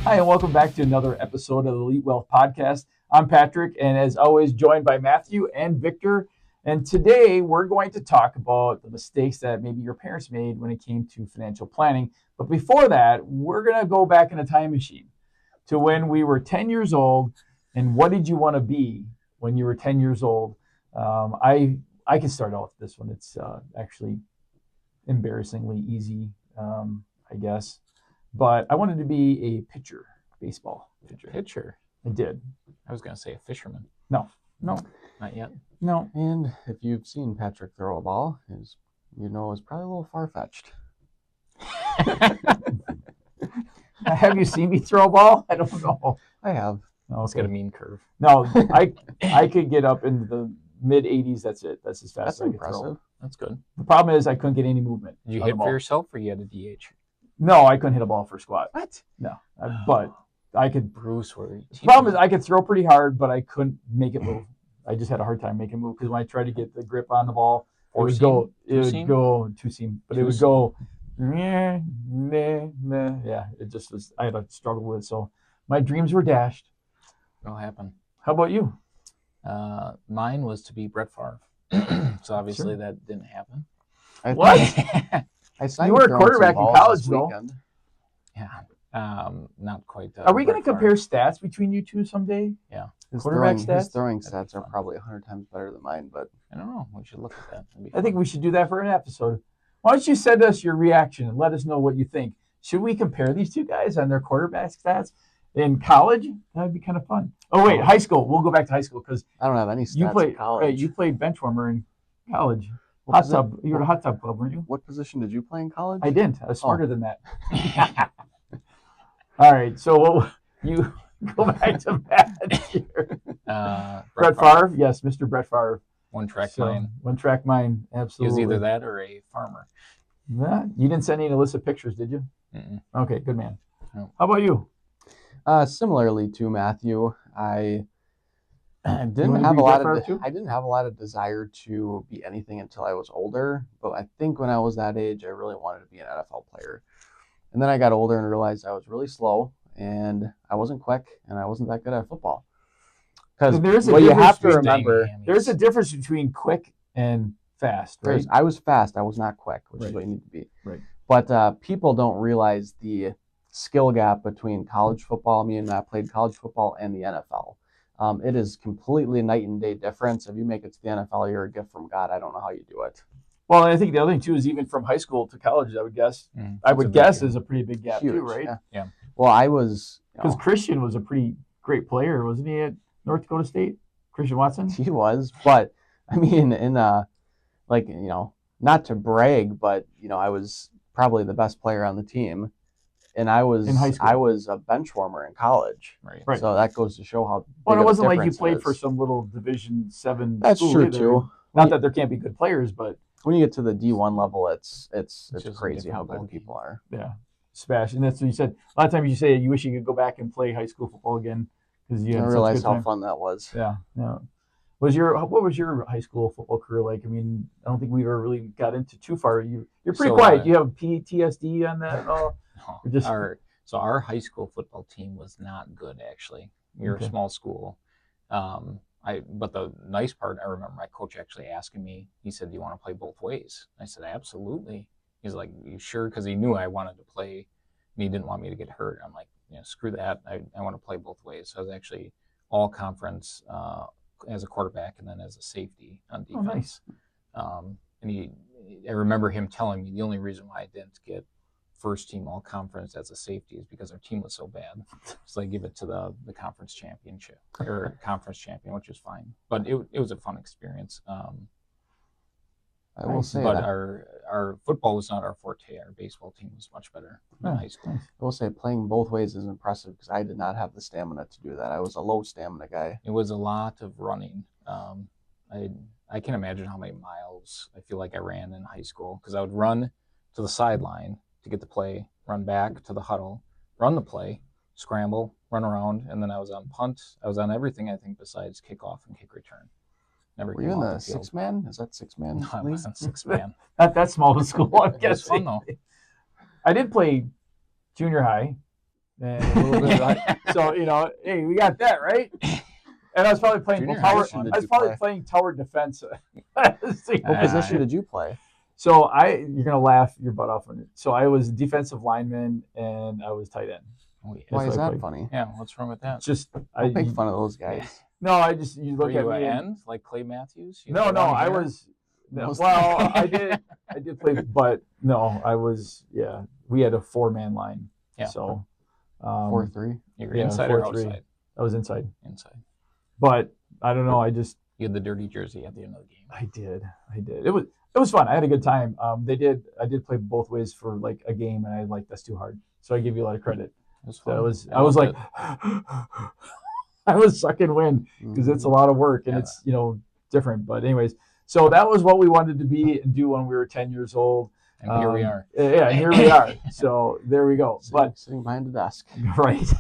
Hi, and welcome back to another episode of the Elite Wealth Podcast. I'm Patrick, and as always, joined by Matthew and Victor. And today we're going to talk about the mistakes that maybe your parents made when it came to financial planning. But before that, we're going to go back in a time machine to when we were 10 years old. And what did you want to be when you were 10 years old? I can start off with this one. It's actually embarrassingly easy, I guess. But I wanted to be a pitcher, baseball pitcher. Pitcher? I did. I was going to say a fisherman. No. Not yet. No. And if you've seen Patrick throw a ball, it's probably a little far-fetched. Have you seen me throw a ball? I don't know. I have. Oh, It's got a mean curve. No, I could get up into the mid-80s. That's it. That's as fast That's as I could impressive. throw. That's good. The problem is I couldn't get any movement. Did you on hit the for ball. yourself or you had a DH? No, I couldn't hit a ball for a squat. What? No, but I could. Bruce, were you The problem is I could throw pretty hard, but I couldn't make it move. I just had a hard time making it move because when I tried to get the grip on the ball, it would go two-seam, but it would go, yeah, it just was, I had to struggle with it. So my dreams were dashed. It'll happen. How about you? Mine was to be Brett Favre. So obviously that didn't happen. What? You were a quarterback in college, though. Yeah. Not quite. Are we going to Brett compare Favre. stats between you two someday? Yeah. His Quarterback throwing stats? stats are probably 100 times better than mine, but I don't know. We should look at that. That'd be I think fun. we should do that for an episode. Why don't you send us your reaction and let us know what you think? Should we compare these two guys on their quarterback stats in college? That'd be kind of fun. Oh wait, high school. We'll go back to high school because I don't have any stats you played in college. Right, you played bench warmer in college. What Hot tub. You were a hot tub club, weren't you? What position did you play in college? I didn't. I was smarter than that. All right, so you go back to Matt here. Brett Favre, yes, Mr. Brett Favre. One track So, mind. One track mind, He was absolutely. either that or a farmer. Yeah, you didn't send any illicit pictures, did you? Mm-mm. Okay, good man. No. How about you? Similarly to Matthew, I wanna didn't have be a lot Brett of Favre too? I didn't have a lot of desire to be anything until I was older. But I think when I was that age, I really wanted to be an NFL player. And then I got older and realized I was really slow and I wasn't quick and I wasn't that good at football. Because There is a what you difference have to between remember, There's a difference between quick and fast, right? I was fast. I was not quick, which Right. is what you need to be. Right. But people don't realize the skill gap between college football. Me and Matt played college football and the NFL. It is completely night and day difference. If you make it to the NFL, you're a gift from God. I don't know how you do it. Well, I think the other thing too is even from high school to college, I would guess. I That's would a big guess deal. is a pretty big gap Huge, too, right? Yeah. Yeah. Well, I was. Because Christian was a pretty great player, wasn't he, at North Dakota State? Christian Watson? He was, but I mean, not to brag, but I was probably the best player on the team, and I was In high school. I was a bench warmer in college. Right. Right. So that goes to show how. Well, big it of a wasn't like you difference it played for is. some little Division 7 That's school true either. too. Not that there can't be good players, but When you get to the D1 level, it's just a crazy how different good ballgame. people are. yeah, smash. And that's what you said. A lot of times you say you wish you could go back and play high school football again because you I had such a realized good how time. fun that was. Yeah. What was your high school football career like? I mean, I don't think we ever really got into too far. You're pretty So, quiet. You have PTSD on that? No. Or just- Our high school football team was not good, actually. We were Okay. a small school. But the nice part, I remember my coach actually asking me, he said, "Do you want to play both ways?" I said, "Absolutely." He's like, "You sure?" Because he knew I wanted to play and he didn't want me to get hurt. I'm like, screw that. I want to play both ways. So I was actually all conference as a quarterback and then as a safety on Oh, nice. defense. I remember him telling me the only reason why I didn't get first team all conference as a safety is because our team was so bad. So they give it to the conference championship or conference champion, which was fine. But it was a fun experience. I will say but that. our football was not our forte. Our baseball team was much better in high school. I will say playing both ways is impressive because I did not have the stamina to do that. I was a low stamina guy. It was a lot of running. I can imagine how many miles I feel like I ran in high school because I would run to the sideline to get the play, run back to the huddle, run the play, scramble, run around, and then I was on punt. I was on everything, I think, besides kickoff and kick return. Never Were came you in off the field. 6-man? Is that 6-man? No, I league? wasn't 6-man. Not that small of a school, I'm It was fun, guessing. though. I did play junior high and a little bit so hey, we got that right. And I was probably playing Junior tower. high, I was probably playing tower defense. What position did you play? So you're gonna laugh your butt off on it. So I was defensive lineman and I was tight end. Oh, yeah. Why is what I that played. funny? Yeah, what's wrong with that? Just Don't make fun of those guys. No, you Were look at you me. an end like Clay Matthews? You No, had long I hair? was. No, well, I did play, but no, I was. Yeah, we had a 4-man line. Yeah. So 4-3. You were yeah, inside or 4-3. outside? I was inside. Inside. But I don't know. I just. You had the dirty jersey at the end of the game. I did. It was fun. I had a good time. I did play both ways for like a game, and I like that's too hard. So I give you a lot of credit. It was fun. So I was like, I was sucking wind because it's a lot of work and it's different. But anyways, so that was what we wanted to be and do when we were 10 years old. And here we are. Yeah, here we are. So there we go. Sitting behind the desk. Right.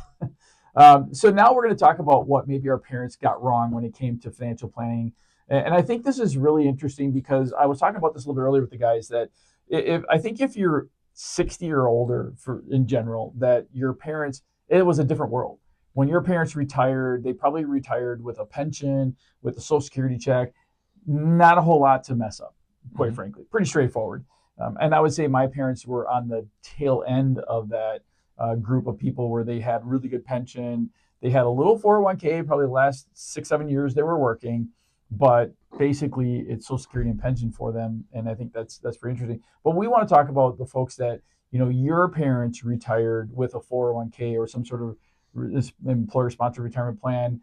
So now we're going to talk about what maybe our parents got wrong when it came to financial planning. And I think this is really interesting because I was talking about this a little bit earlier with the guys that if you're 60 or older in general, that your parents, it was a different world. When your parents retired, they probably retired with a pension, with a Social Security check, not a whole lot to mess up, quite frankly. Pretty straightforward. And I would say my parents were on the tail end of that group of people where they had really good pension. They had a little 401k, probably the last 6-7 years they were working, but basically it's Social Security and pension for them. And I think that's very interesting. But we want to talk about the folks that, your parents retired with a 401k or some sort of employer-sponsored retirement plan.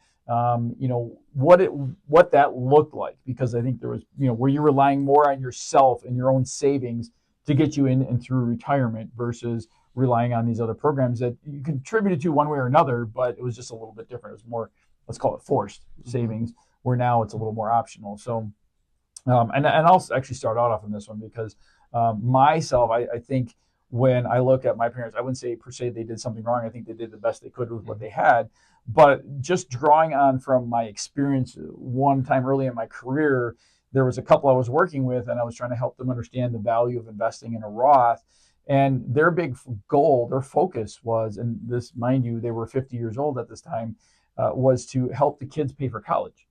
What that looked like, because I think there was, were you relying more on yourself and your own savings to get you in and through retirement versus relying on these other programs that you contributed to one way or another, but it was just a little bit different. It was more, let's call it forced savings, where now it's a little more optional. So, and I'll actually start off on this one because myself, I think when I look at my parents, I wouldn't say per se they did something wrong. I think they did the best they could with what they had. But just drawing on from my experience, one time early in my career, there was a couple I was working with, and I was trying to help them understand the value of investing in a Roth. And their big goal, their focus was, and this, mind you, they were 50 years old at this time, was to help the kids pay for college.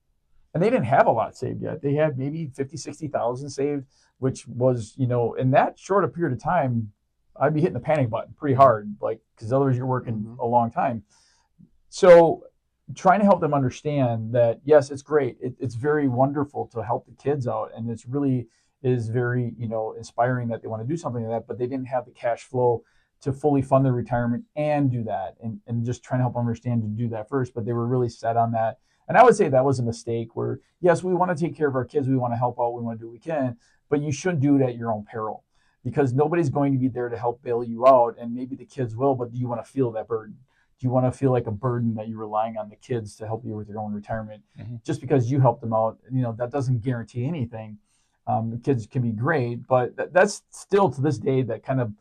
And they didn't have a lot saved yet. They had maybe 50, 60,000 saved, which was, in that short a period of time, I'd be hitting the panic button pretty hard, because otherwise you're working a long time. So trying to help them understand that, yes, it's great. It's very wonderful to help the kids out. And it's really is very, inspiring that they want to do something like that, but they didn't have the cash flow to fully fund their retirement and do that. And just trying to help them understand to do that first, but they were really set on that. And I would say that was a mistake where, yes, we want to take care of our kids. We want to help out. We want to do what we can, but you shouldn't do it at your own peril, because nobody's going to be there to help bail you out. And maybe the kids will, but do you want to feel that burden? Do you want to feel like a burden that you're relying on the kids to help you with your own retirement? Just because you help them out, that doesn't guarantee anything. The kids can be great, but that's still to this day that kind of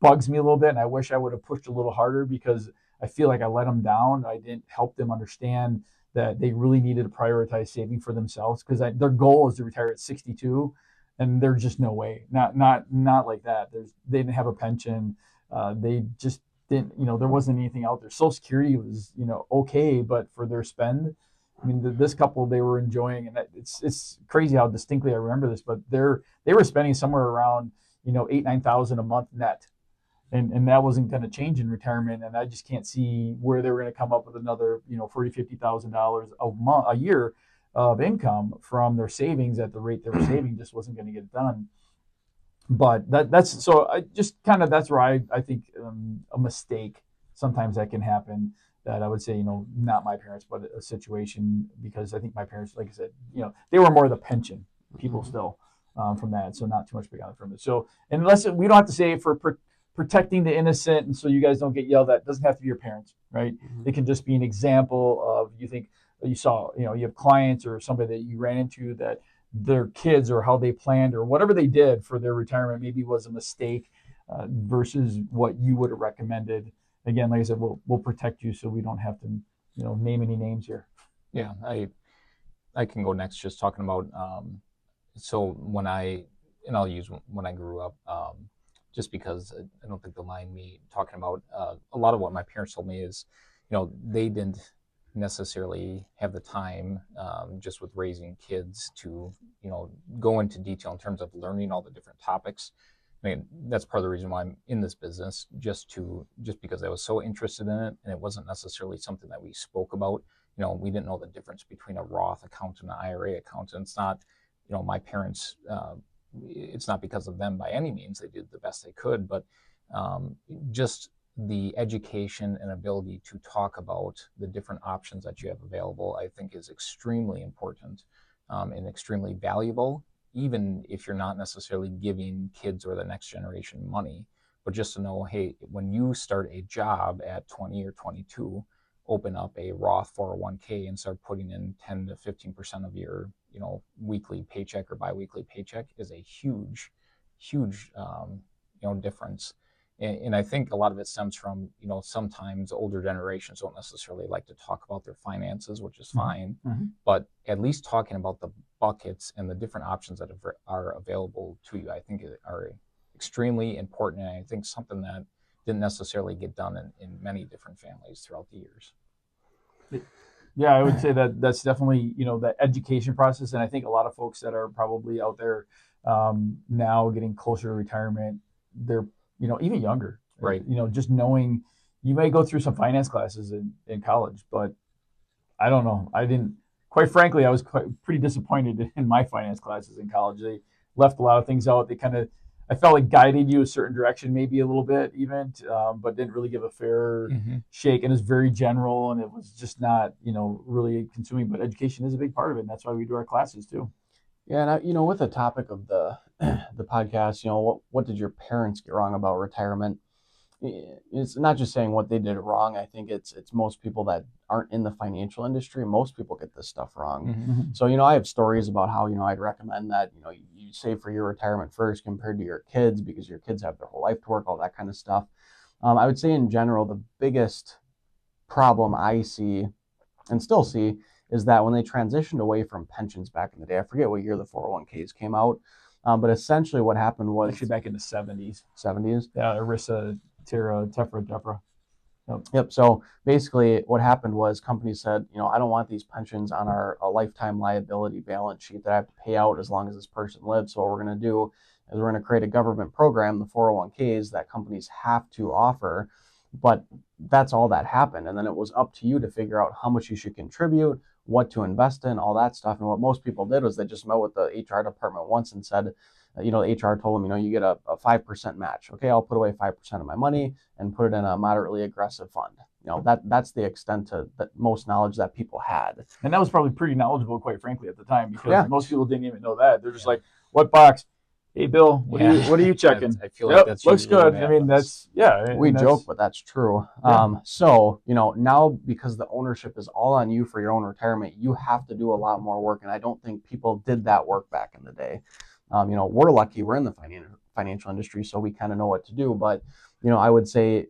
bugs me a little bit. And I wish I would have pushed a little harder, because I feel like I let them down. I didn't help them understand that they really needed to prioritize saving for themselves, because their goal is to retire at 62. And there's just no way, not like that. They didn't have a pension. They just didn't, there wasn't anything out there. Social Security was, okay, but for their spend, I mean, this couple, they were enjoying, and it's crazy how distinctly I remember this, but they were spending somewhere around, $8,000-9,000 a month net. And that wasn't going to change in retirement. And I just can't see where they were going to come up with another, $40,000-50,000 a year of income from their savings at the rate they were saving. Just wasn't going to get it done. But that's so I just kind of, that's where I think a mistake sometimes that can happen, that I would say, not my parents, but a situation, because I think my parents, like I said, they were more the pension people still from that. So not too much big on from it. So unless we don't have to say for protecting the innocent, and so you guys don't get yelled at, it doesn't have to be your parents, right? It can just be an example of, you saw, you have clients or somebody that you ran into that their kids or how they planned or whatever they did for their retirement maybe was a mistake versus what you would have recommended. Again, like I said, we'll protect you, so we don't have to, name any names here. Yeah, I can go next, just talking about so I'll use when I grew up, just because I don't think they'll mind me talking about a lot of what my parents told me is, they didn't necessarily have the time just with raising kids to, go into detail in terms of learning all the different topics. I mean, that's part of the reason why I'm in this business, just because I was so interested in it, and it wasn't necessarily something that we spoke about. We didn't know the difference between a Roth account and an IRA account. And it's not, my parents, it's not because of them by any means. They did the best they could, but just the education and ability to talk about the different options that you have available, I think is extremely important and extremely valuable, even if you're not necessarily giving kids or the next generation money, but just to know, hey, when you start a job at 20 or 22, open up a Roth 401k and start putting in 10 to 15% of your, weekly paycheck or biweekly paycheck is a huge difference. And I think a lot of it stems from, sometimes older generations don't necessarily like to talk about their finances, which is fine, but at least talking about the buckets and the different options that are available to you, I think are extremely important. And I think something that didn't necessarily get done in many different families throughout the years. Yeah, I would say that that's definitely, the education process. And I think a lot of folks that are probably out there now getting closer to retirement, they're, even younger, right? Just knowing you may go through some finance classes in college, but I don't know. Quite frankly, I was pretty disappointed in my finance classes in college. They left a lot of things out. I felt like guided you a certain direction, maybe a little bit even, but didn't really give a fair shake. And it was very general, and it was just not, really consuming. But education is a big part of it, and that's why we do our classes too. Yeah, and with the topic of the podcast, what did your parents get wrong about retirement? It's not just saying what they did wrong. I think it's most people that aren't in the financial industry. Most people get this stuff wrong. So, I have stories about how, I'd recommend that, you save for your retirement first compared to your kids, because your kids have their whole life to work, all that kind of stuff. I would say in general, the biggest problem I see and still see is that when they transitioned away from pensions back in the day, I forget what year the 401ks came out, but essentially what happened was... Actually back in the 70s. 70s? Yeah, ERISA, Tefra. Yep. So basically what happened was companies said, I don't want these pensions on a lifetime liability balance sheet that I have to pay out as long as this person lives. So what we're going to do is we're going to create a government program, the 401ks, that companies have to offer. But that's all that happened. And then it was up to you to figure out how much you should contribute, what to invest in, all that stuff. And what most people did was they just met with the HR department once and said, the HR told them, you get a 5% match. Okay, I'll put away 5% of my money and put it in a moderately aggressive fund. That's the extent to that most knowledge that people had. And that was probably pretty knowledgeable, quite frankly, at the time, because most people didn't even know that. They're just like, what box? Hey, Bill, what are you checking? I feel like that's looks good. I mean, we joke, but that's true. Yeah. So, now because the ownership is all on you for your own retirement, you have to do a lot more work. And I don't think people did that work back in the day. We're lucky we're in the financial industry, so we kind of know what to do. But, I would say,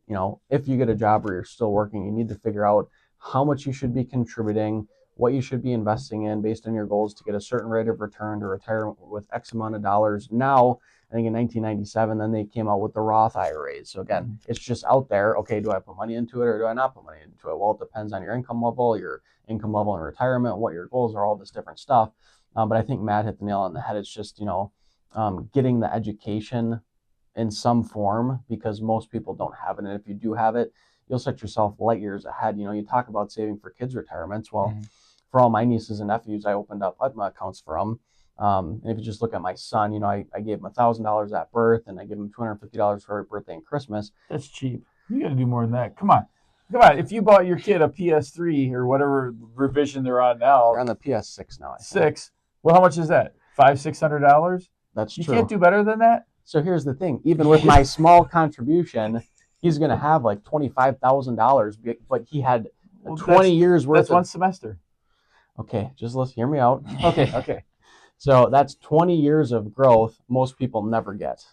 if you get a job where you're still working, you need to figure out how much you should be contributing, what you should be investing in based on your goals to get a certain rate of return to retire with X amount of dollars. Now, I think in 1997, then they came out with the Roth IRAs. So again, it's just out there. Okay, do I put money into it or do I not put money into it? Well, it depends on your income level in retirement, what your goals are, all this different stuff. But I think Matt hit the nail on the head. It's just, getting the education in some form, because most people don't have it. And if you do have it, you'll set yourself light years ahead. You talk about saving for kids' retirements. Well, for all my nieces and nephews, I opened up UTMA accounts for them. And if you just look at my son, I gave him $1,000 at birth, and I give him $250 for every birthday and Christmas. That's cheap. You got to do more than that. Come on. If you bought your kid a PS3 or whatever revision they're on now. They're on the PS6 now, I think. 6. Well, how much is that? $500-$600? That's true. You can't do better than that? So here's the thing. Even with my small contribution, he's going to have like $25,000, but he had 20 years worth. That's one semester. Okay, just let's hear me out. Okay. So that's 20 years of growth most people never get.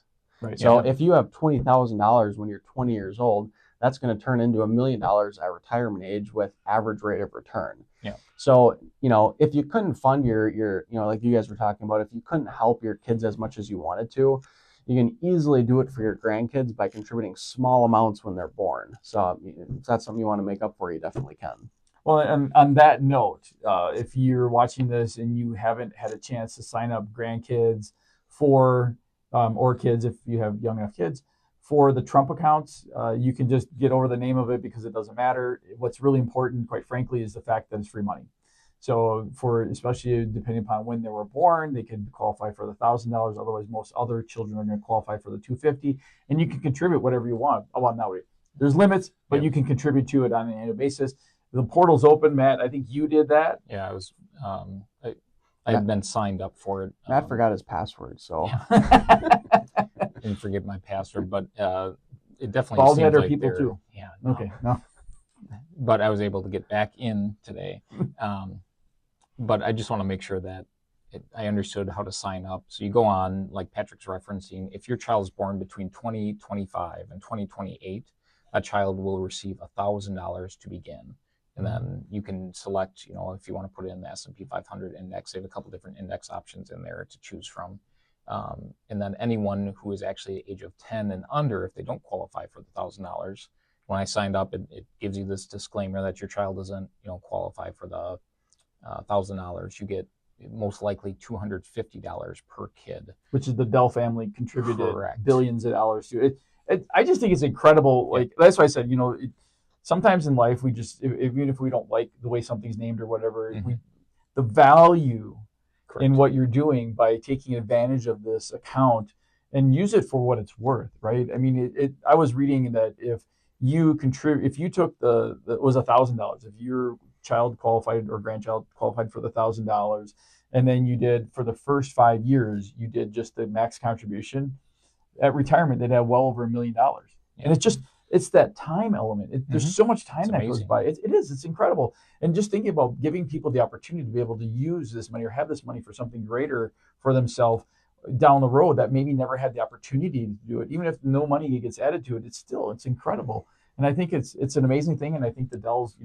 Right. So if you have $20,000 when you're 20 years old, that's going to turn into $1 million at retirement age with average rate of return. Yeah. So, if you couldn't fund your like you guys were talking about, if you couldn't help your kids as much as you wanted to, you can easily do it for your grandkids by contributing small amounts when they're born. So if that's something you want to make up for, you definitely can. Well, and on that note, if you're watching this and you haven't had a chance to sign up grandkids for, or kids if you have young enough kids, for the Trump accounts, you can just get over the name of it because it doesn't matter. What's really important, quite frankly, is the fact that it's free money. So especially depending upon when they were born, they could qualify for the $1,000. Otherwise, most other children are going to qualify for the $250, and you can contribute whatever you want. Well, now there's limits, but you can contribute to it on an annual basis. The portal's open, Matt. I think you did that. Yeah, I was. I've been signed up for it. Matt forgot his password, so didn't forget my password, but it definitely Bald seems head or like people they're- too. Yeah. Okay. No. But I was able to get back in today. But I just want to make sure that I understood how to sign up. So you go on, like Patrick's referencing, if your child is born between 2025 and 2028, a child will receive $1,000 to begin. And then you can select, if you want to put it in the S&P 500 index, they have a couple different index options in there to choose from. And then anyone who is actually age of 10 and under, if they don't qualify for the $1,000, when I signed up, it gives you this disclaimer that your child doesn't, qualify for the $1,000. You get most likely $250 per kid, which is the Dell family contributed Correct. billions of dollars to it. I just think it's incredible. Like that's why I said, sometimes in life we just, even if we don't like the way something's named or whatever, the value in what you're doing by taking advantage of this account and use it for what it's worth, right? I mean, I was reading that if you took it was $1,000, if your child qualified or grandchild qualified for the $1,000, and then you did for the first 5 years, you did just the max contribution. At retirement, they'd have well over $1 million, and it's that time element. There's so much time that goes by. It is. It's incredible. And just thinking about giving people the opportunity to be able to use this money or have this money for something greater for themselves down the road that maybe never had the opportunity to do it. Even if no money gets added to it, it's incredible. And I think it's an amazing thing. And I think the Dells,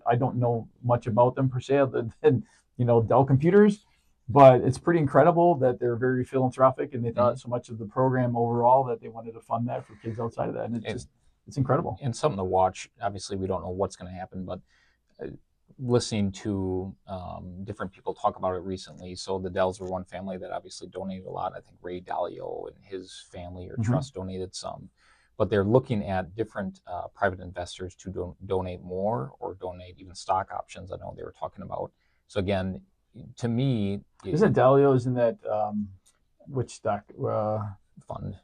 I don't know much about them per se other than, Dell computers, but it's pretty incredible that they're very philanthropic and they thought so much of the program overall that they wanted to fund that for kids outside of that. And it's incredible. And something to watch. Obviously, we don't know what's going to happen, but listening to different people talk about it recently. So the Dells were one family that obviously donated a lot. I think Ray Dalio and his family or trust donated some. But they're looking at different private investors to donate more or donate even stock options. I know they were talking about. So again, to me, isn't Dalio? Isn't that which stock?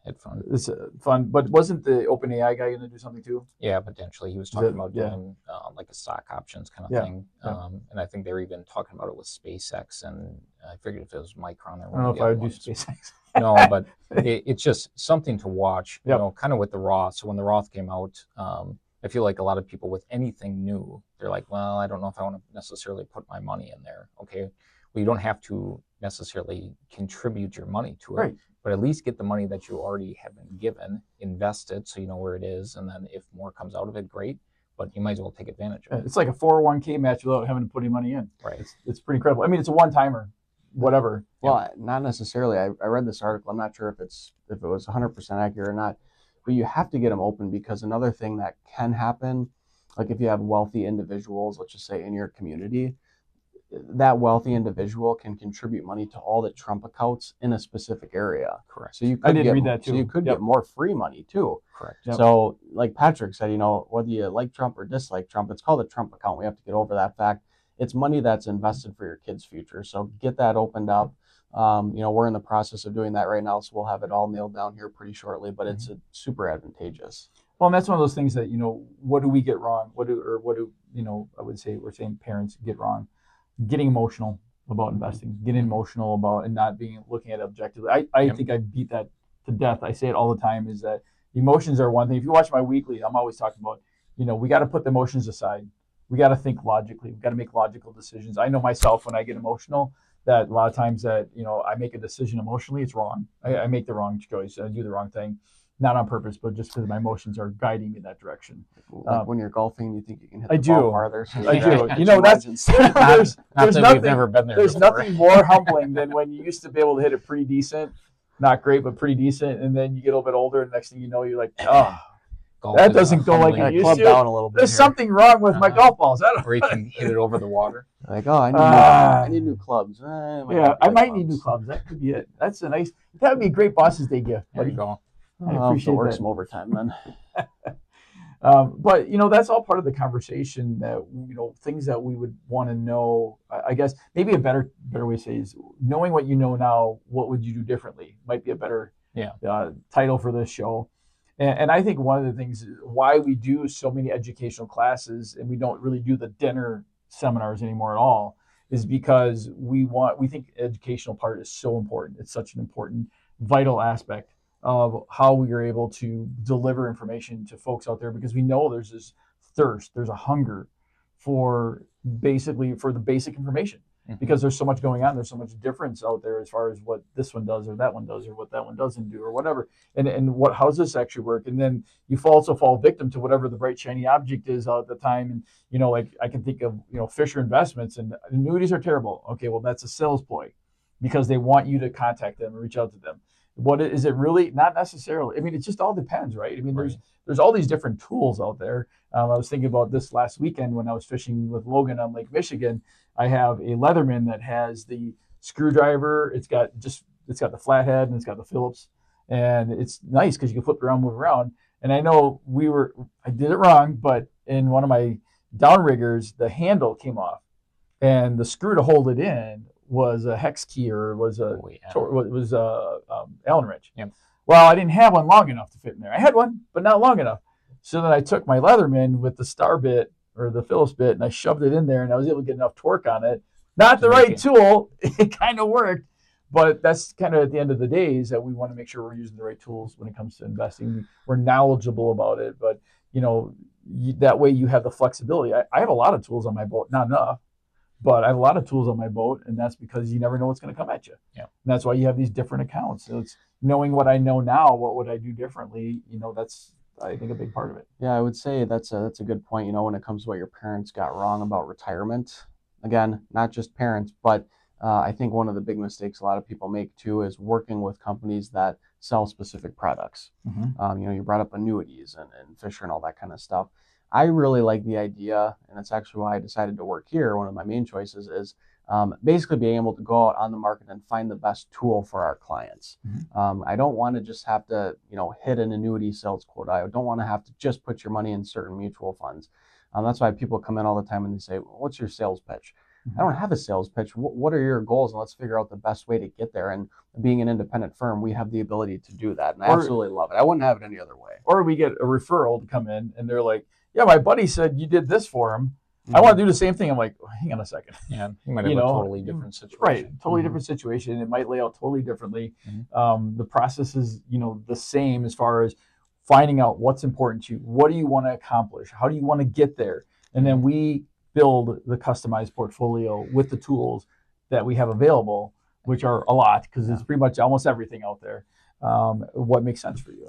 Hedge fund. It's a fund, but wasn't the OpenAI guy going to do something too? Yeah, potentially. He was talking about doing like a stock options kind of thing. And I think they were even talking about it with SpaceX, and I figured if it was Micron or one I don't know of if the I other would do ones. SpaceX. No, but it's just something to watch, kind of with the Roth. So when the Roth came out, I feel like a lot of people with anything new, they're like, well, I don't know if I want to necessarily put my money in there. Okay, well, you don't have to necessarily contribute your money to it, but at least get the money that you already have been given, invest it so you know where it is, and then if more comes out of it, great. But you might as well take advantage of it. It's like a 401k match without having to put any money in. Right. It's pretty incredible. I mean, it's a one-timer. Whatever. Well, not necessarily. I read this article. I'm not sure if it was 100% accurate or not, but you have to get them open because another thing that can happen, like if you have wealthy individuals, let's just say in your community, that wealthy individual can contribute money to all the Trump accounts in a specific area. Correct. So you could read that too. So you could get more free money too. Correct. So like Patrick said, whether you like Trump or dislike Trump, it's called a Trump account. We have to get over that fact. It's money that's invested for your kids' future. So get that opened up. We're in the process of doing that right now, so we'll have it all nailed down here pretty shortly, but it's super advantageous. Well, and that's one of those things that, what do we get wrong? What do I would say we're saying parents get wrong? Getting emotional about investing, getting emotional about and not looking at it objectively. I think I beat that to death. I say it all the time is that emotions are one thing. If you watch my weekly, I'm always talking about, we got to put the emotions aside. We got to think logically. We got to make logical decisions. I know myself when I get emotional that a lot of times that, I make a decision emotionally, it's wrong. I make the wrong choice. I do the wrong thing, not on purpose, but just because my emotions are guiding me in that direction. Like when you're golfing, you think you can hit I the do. ball farther. So I do. There's there's nothing, we've never been there There's before. nothing more humbling than when you used to be able to hit it pretty decent not great, but pretty decent. And then you get a little bit older, and next thing you know, you're like, oh, Golf that is a doesn't go like humbling it used club to. down a little bit There's here. something wrong with my Uh-huh. golf balls. I don't Or you can hit it over the water. Like, oh, I need new clubs. Yeah, I might need new clubs. That could be it. That's a nice. That would be a great Boss's Day gift, There buddy. you go. I I'll have to appreciate work that. some overtime then. But that's all part of the conversation. That things that we would want to know. I guess maybe a better way to say is knowing what you know now. What would you do differently? Might be a better title for this show. And I think one of the things why we do so many educational classes and we don't really do the dinner seminars anymore at all is because we think educational part is so important. It's such an important, vital aspect of how we are able to deliver information to folks out there, because we know there's this thirst, there's a hunger for the basic information, because there's so much going on. There's so much difference out there as far as what this one does or that one does or what that one doesn't do or whatever. And how does this actually work? And then you also fall victim to whatever the bright shiny object is out at the time. And like I can think of Fisher Investments, and annuities are terrible. Okay, well that's a sales ploy because they want you to contact them and reach out to them. What is it really? Not necessarily. I mean, it just all depends, right? I mean, there's all these different tools out there. I was thinking about this last weekend when I was fishing with Logan on Lake Michigan. I have a Leatherman that has the screwdriver. It's got the flathead and it's got the Phillips, and it's nice because you can flip it around, move around. And I know I did it wrong, but in one of my downriggers, the handle came off, and the screw to hold it in was a hex key or was a Allen wrench. Yep. Well, I didn't have one long enough to fit in there. I had one, but not long enough. So then I took my Leatherman with the star bit or the Phillips bit, and I shoved it in there, and I was able to get enough torque on it. Not the right tool. It kind of worked, but that's kind of at the end of the day is that we want to make sure we're using the right tools when it comes to investing. We're knowledgeable about it, but that way you have the flexibility. I have a lot of tools on my boat, not enough, but I have a lot of tools on my boat, and that's because you never know what's going to come at you. Yeah. And that's why you have these different accounts. So it's knowing what I know now, what would I do differently? That's, I think, a big part of it. Yeah, I would say that's a good point. When it comes to what your parents got wrong about retirement, again, not just parents, but I think one of the big mistakes a lot of people make too is working with companies that sell specific products. Mm-hmm. You brought up annuities and Fisher and all that kind of stuff. I really like the idea, and that's actually why I decided to work here. One of my main choices is basically being able to go out on the market and find the best tool for our clients. Mm-hmm. I don't want to just have to, hit an annuity sales quota. I don't want to have to just put your money in certain mutual funds. That's why people come in all the time and they say, what's your sales pitch? I don't have a sales pitch. What are your goals? And let's figure out the best way to get there. And being an independent firm, we have the ability to do that. And I absolutely love it. I wouldn't have it any other way. Or we get a referral to come in and they're like, yeah, my buddy said you did this for him. I want to do the same thing. I'm like, hang on a second. Yeah, you might have a totally different situation. Right, totally different situation. It might lay out totally differently. The process is, the same as far as finding out what's important to you. What do you want to accomplish? How do you want to get there? And then we build the customized portfolio with the tools that we have available, which are a lot because it's pretty much almost everything out there. What makes sense for you?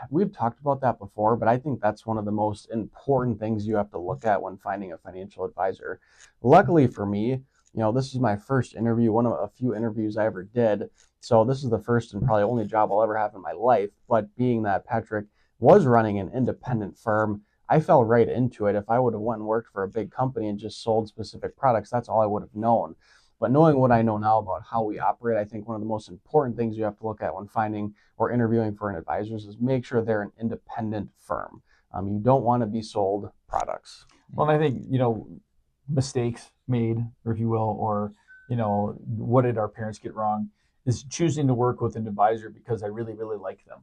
We've talked about that before, but I think that's one of the most important things you have to look at when finding a financial advisor. Luckily for me, this is my first interview, one of a few interviews I ever did. So this is the first and probably only job I'll ever have in my life. But being that Patrick was running an independent firm, I fell right into it. If I would have went and worked for a big company and just sold specific products, that's all I would have known. But knowing what I know now about how we operate, I think one of the most important things you have to look at when finding or interviewing for an advisor is make sure they're an independent firm. You don't want to be sold products. Well, and I think, mistakes made, or if you will, or, what did our parents get wrong, is choosing to work with an advisor because I really, really like them.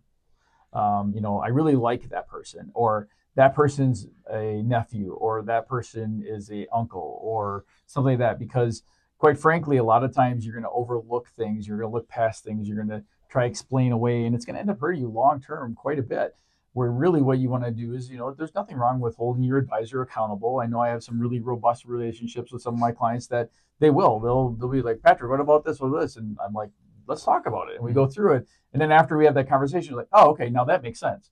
I really like that person, or that person's a nephew, or that person is a uncle, or something like that, because quite frankly, a lot of times you're going to overlook things, you're going to look past things, you're going to try to explain away, and it's going to end up hurting you long term quite a bit. Where really what you want to do is, there's nothing wrong with holding your advisor accountable. I know I have some really robust relationships with some of my clients that they'll be like, Patrick, what about this or this? And I'm like, let's talk about it. And we go through it. And then after we have that conversation, like, oh, okay, now that makes sense.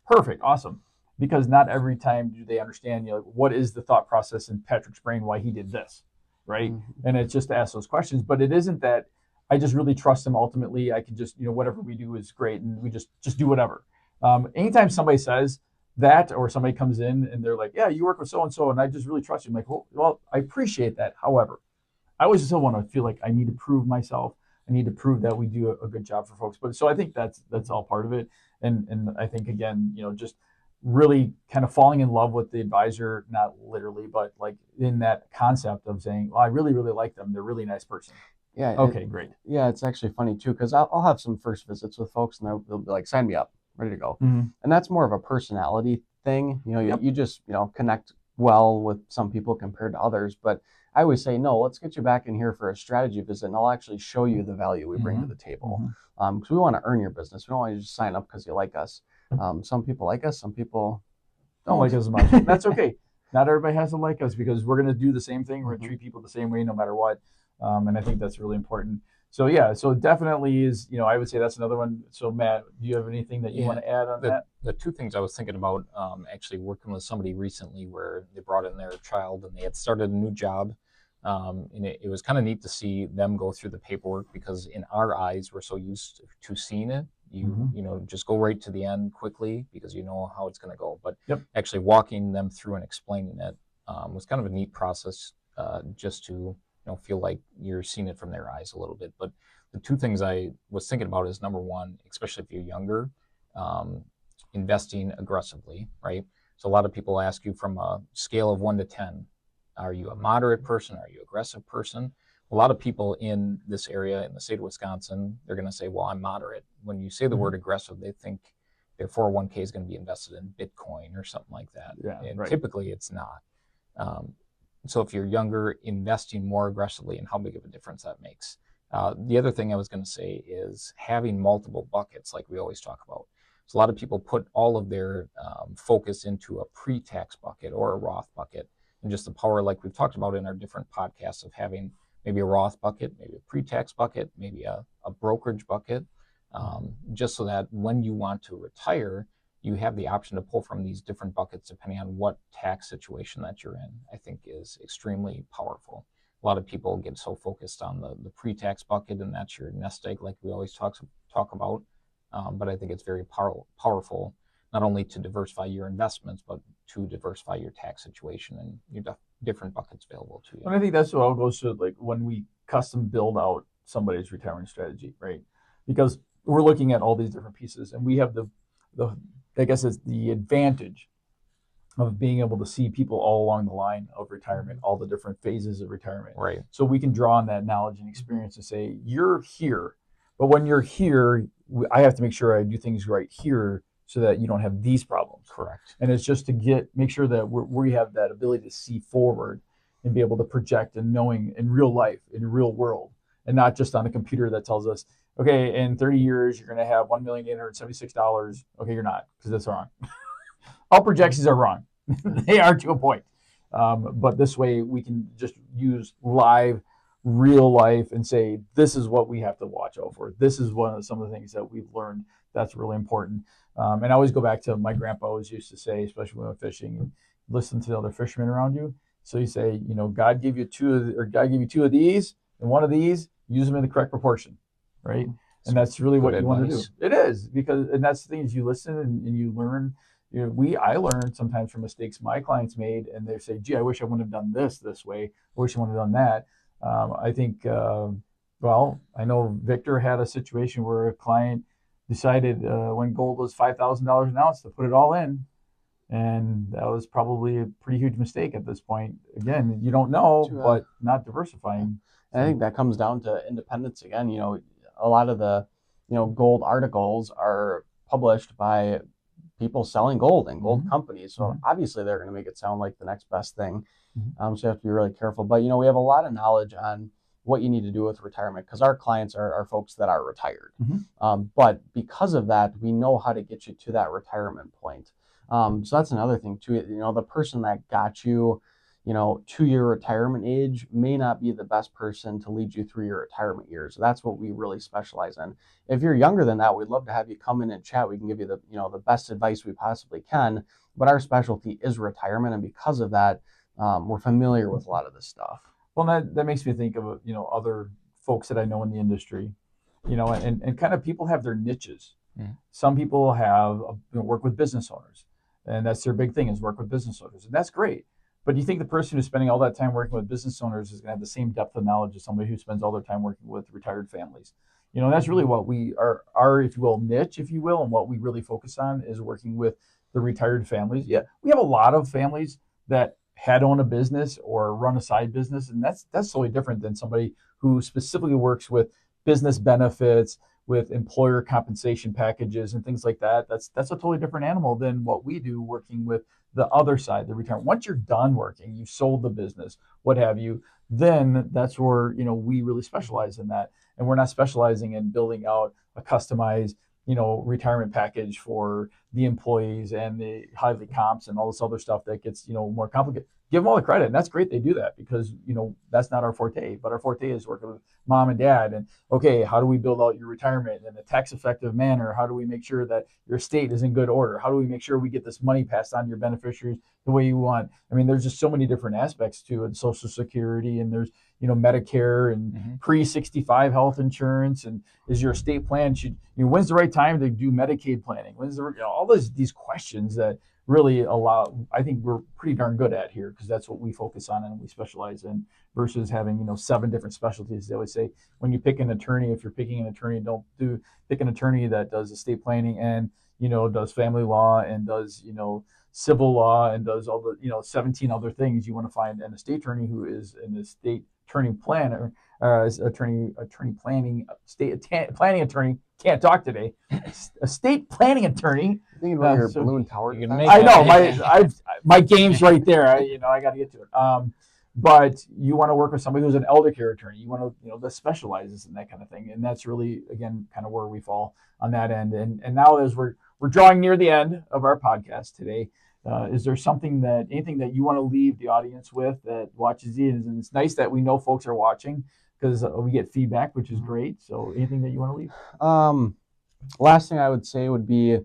Perfect. Awesome. Because not every time do they understand, what is the thought process in Patrick's brain, why he did this. Right. And it's just to ask those questions, but it isn't that I just really trust them. Ultimately, I can just, whatever we do is great, and we just do whatever. Anytime somebody says that, or somebody comes in and they're like, yeah, you work with so and so, and I just really trust you. I'm like, well, I appreciate that. However, I always still want to feel like I need to prove myself. I need to prove that we do a good job for folks. But so I think that's all part of it. And I think, again, just really kind of falling in love with the advisor, not literally, but like in that concept of saying, well, I really, really like them. They're a really nice person. Yeah. Okay, great. Yeah, it's actually funny too, because I'll have some first visits with folks, and they'll be like, sign me up, ready to go. Mm-hmm. And that's more of a personality thing. Yep. You just, connect well with some people compared to others. But I always say, no, let's get you back in here for a strategy visit, and I'll actually show you the value we bring to the table. Because we want to earn your business. We don't want you to just sign up because you like us. Some people like us, some people don't like us as much. That's okay. Not everybody has to like us, because we're going to do the same thing. We're going to treat people the same way no matter what. And I think that's really important. So yeah, so definitely is, I would say that's another one. So Matt, do you have anything that you want to add on that? The two things I was thinking about, actually working with somebody recently where they brought in their child and they had started a new job. And it was kind of neat to see them go through the paperwork, because in our eyes, we're so used to seeing it. You just go right to the end quickly because you know how it's going to go. But actually walking them through and explaining it was kind of a neat process, just to feel like you're seeing it from their eyes a little bit. But the two things I was thinking about is, number one, especially if you're younger, investing aggressively, right? So a lot of people ask you from a scale of 1 to 10, are you a moderate person? Are you an aggressive person? A lot of people in this area, in the state of Wisconsin, they're going to say, well, I'm moderate. When you say the word aggressive, they think their 401k is going to be invested in Bitcoin or something like that. Yeah, and right. Typically it's not. So if you're younger, investing more aggressively, and how big of a difference that makes. The other thing I was going to say is having multiple buckets, like we always talk about. So a lot of people put all of their focus into a pre-tax bucket or a Roth bucket, and just the power, like we've talked about in our different podcasts, of having maybe a Roth bucket, maybe a pre-tax bucket, maybe a brokerage bucket, just so that when you want to retire, you have the option to pull from these different buckets depending on what tax situation that you're in. I think is extremely powerful. A lot of people get so focused on the pre-tax bucket, and that's your nest egg, like we always talk about. But I think it's very powerful, not only to diversify your investments, but to diversify your tax situation and your different buckets available to you. And I think that's what all goes to, like, when we custom build out somebody's retirement strategy, right? Because we're looking at all these different pieces, and we have the I guess it's the advantage of being able to see people all along the line of retirement, all the different phases of retirement. Right. So we can draw on that knowledge and experience and say, you're here, but when you're here, I have to make sure I do things right here so that you don't have these problems. Correct. And it's just to make sure that we have that ability to see forward and be able to project, and knowing in real life, in the real world, and not just on a computer that tells us, okay, in 30 years, you're going to have $1,876. Okay, you're not, because that's wrong. All projections are wrong. They are to a point. But this way, we can just use live, real life and say, this is what we have to watch out for. This is some of the things that we've learned that's really important. And I always go back to my grandpa always used to say, especially when we went fishing, and listen to the other fishermen around you. So you say, God gave you two of these and one of these, use them in the correct proportion. Right. And that's really what you want to do. It is, and that's the thing is you listen and you learn. I learn sometimes from mistakes my clients made, and they say, gee, I wish I wouldn't have done this way. I wish I wouldn't have done that. I think, I know Victor had a situation where a client decided when gold was $5,000 an ounce to put it all in. And that was probably a pretty huge mistake at this point. Again, you don't know, but not diversifying. And I think that comes down to independence again. A lot of the, gold articles are published by people selling gold and gold companies. So obviously they're going to make it sound like the next best thing. So you have to be really careful. But, we have a lot of knowledge on what you need to do with retirement, because our clients are folks that are retired. But because of that, we know how to get you to that retirement point. So that's another thing too. The person that got you, to your retirement age may not be the best person to lead you through your retirement years. That's what we really specialize in. If you're younger than that, we'd love to have you come in and chat. We can give you the best advice we possibly can. But our specialty is retirement, and because of that, we're familiar with a lot of this stuff. Well, that makes me think of other folks that I know in the industry, and kind of people have their niches. Mm. Some people have work with business owners, and that's their big thing is work with business owners, and that's great. But do you think the person who's spending all that time working with business owners is going to have the same depth of knowledge as somebody who spends all their time working with retired families? That's really what we are, if you will, niche, if you will, and what we really focus on is working with the retired families. Yeah, we have a lot of families that had owned a business or run a side business, and that's totally different than somebody who specifically works with business benefits, with employer compensation packages and things like that. That's a totally different animal than what we do working with the other side, the retirement. Once you're done working, you sold the business, what have you, then that's where we really specialize in that. And we're not specializing in building out a customized retirement package for the employees and the highly comps and all this other stuff that gets more complicated. Give them all the credit, and that's great they do that, because that's not our forte. But our forte is working with mom and dad, and okay, how do we build out your retirement in a tax effective manner? How do we make sure that your estate is in good order? How do we make sure we get this money passed on to your beneficiaries the way you want? I mean, there's just so many different aspects to it. Social Security, and there's Medicare and pre-65 health insurance, and is your estate plan when's the right time to do Medicaid planning? When's all these questions that really I think we're pretty darn good at here, because that's what we focus on and we specialize in, versus having 7 different specialties. They always say when you pick an attorney, if you're picking an attorney, pick an attorney that does estate planning and does family law and does civil law and does all the 17 other things. You want to find an estate attorney who is an estate attorney planner, attorney planning, estate planning attorney. Can't talk today. Estate planning attorney. Thinking about your balloon tower. I know my game's right there. I got to get to it. But you want to work with somebody who's an elder care attorney. You want to that specializes in that kind of thing, and that's really again kind of where we fall on that end. And now as we're drawing near the end of our podcast today, is there anything that you want to leave the audience with that watches you? And it's nice that we know folks are watching, because we get feedback, which is great. So anything that you want to leave? Last thing I would say would be,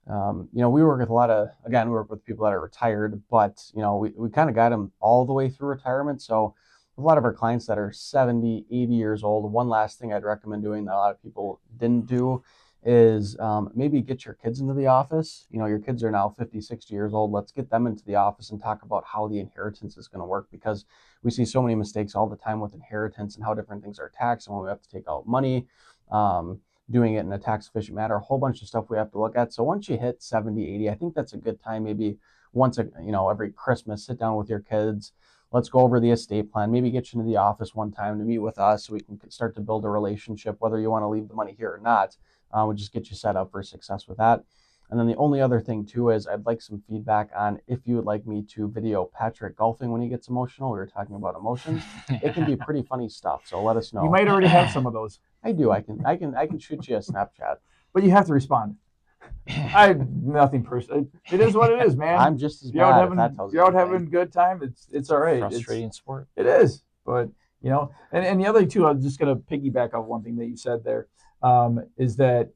we work with we work with people that are retired, but, we kind of got them all the way through retirement. So a lot of our clients that are 70, 80 years old, one last thing I'd recommend doing that a lot of people didn't do is maybe get your kids into the office. Your kids are now 50, 60 years old. Let's get them into the office and talk about how the inheritance is going to work, because we see so many mistakes all the time with inheritance and how different things are taxed and when we have to take out money, doing it in a tax efficient manner, a whole bunch of stuff we have to look at. So once you hit 70, 80, I think that's a good time, maybe once, every Christmas, sit down with your kids. Let's go over the estate plan, maybe get you into the office one time to meet with us so we can start to build a relationship, whether you want to leave the money here or not. We'll just get you set up for success with that. And then the only other thing too is I'd like some feedback on if you would like me to video Patrick golfing when he gets emotional. We were talking about emotions. It can be pretty funny stuff. So let us know. You might already have some of those. I do. I can shoot you a Snapchat. But you have to respond. Nothing personal. It is what it is, man. I'm just as bad. You're out having a good time. It's all right. Frustrating sport. It is, but and the other thing too. I'm just gonna piggyback off one thing that you said there. Is that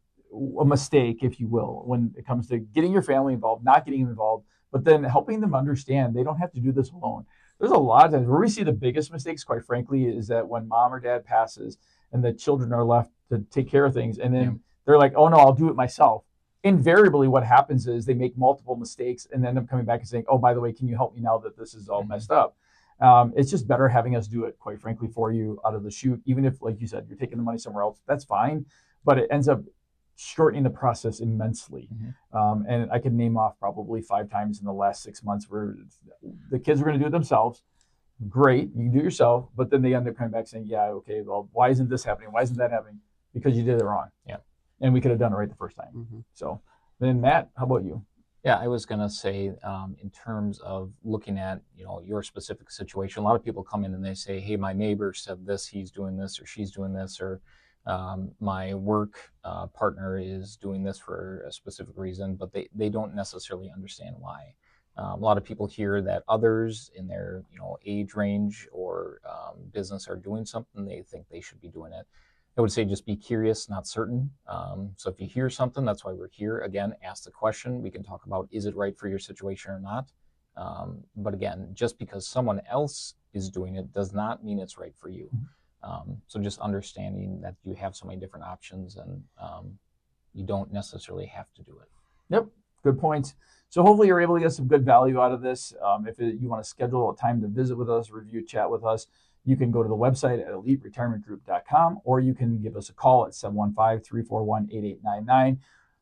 a mistake, if you will, when it comes to getting your family involved, not getting them involved, but then helping them understand they don't have to do this alone. There's a lot of times where we see the biggest mistakes, quite frankly, is that when mom or dad passes and the children are left to take care of things, and then they're like, oh no, I'll do it myself. Invariably what happens is they make multiple mistakes and end up coming back and saying, oh, by the way, can you help me now that this is all messed up? It's just better having us do it, quite frankly, for you out of the chute. Even if, like you said, you're taking the money somewhere else, that's fine. But it ends up shortening the process immensely. And I could name off probably 5 times in the last 6 months where the kids were going to do it themselves. Great, you can do it yourself. But then they end up coming back saying, yeah, okay, well, why isn't this happening? Why isn't that happening? Because you did it wrong. Yeah. And we could have done it right the first time. So then, Matt, how about you? Yeah, I was going to say, in terms of looking at, your specific situation, a lot of people come in and they say, hey, my neighbor said this, he's doing this, or she's doing this, or my work partner is doing this for a specific reason, but they don't necessarily understand why. A lot of people hear that others in their, age range or business are doing something, they think they should be doing it. I would say just be curious, not certain. So if you hear something, that's why we're here. Again, ask the question. We can talk about, is it right for your situation or not? But again, just because someone else is doing it does not mean it's right for you. So just understanding that you have so many different options, and you don't necessarily have to do it. Yep, good points. So hopefully you're able to get some good value out of this. You want to schedule a time to visit with us, review, chat with us, you can go to the website at eliteretirementgroup.com, or you can give us a call at 715-341-8899.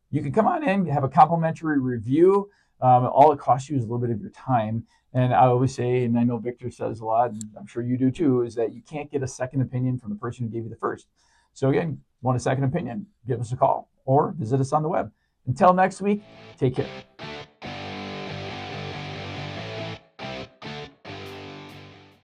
You can come on in, have a complimentary review. All it costs you is a little bit of your time. And I always say, and I know Victor says a lot, and I'm sure you do too, is that you can't get a second opinion from the person who gave you the first. So again, want a second opinion, give us a call or visit us on the web. Until next week, take care.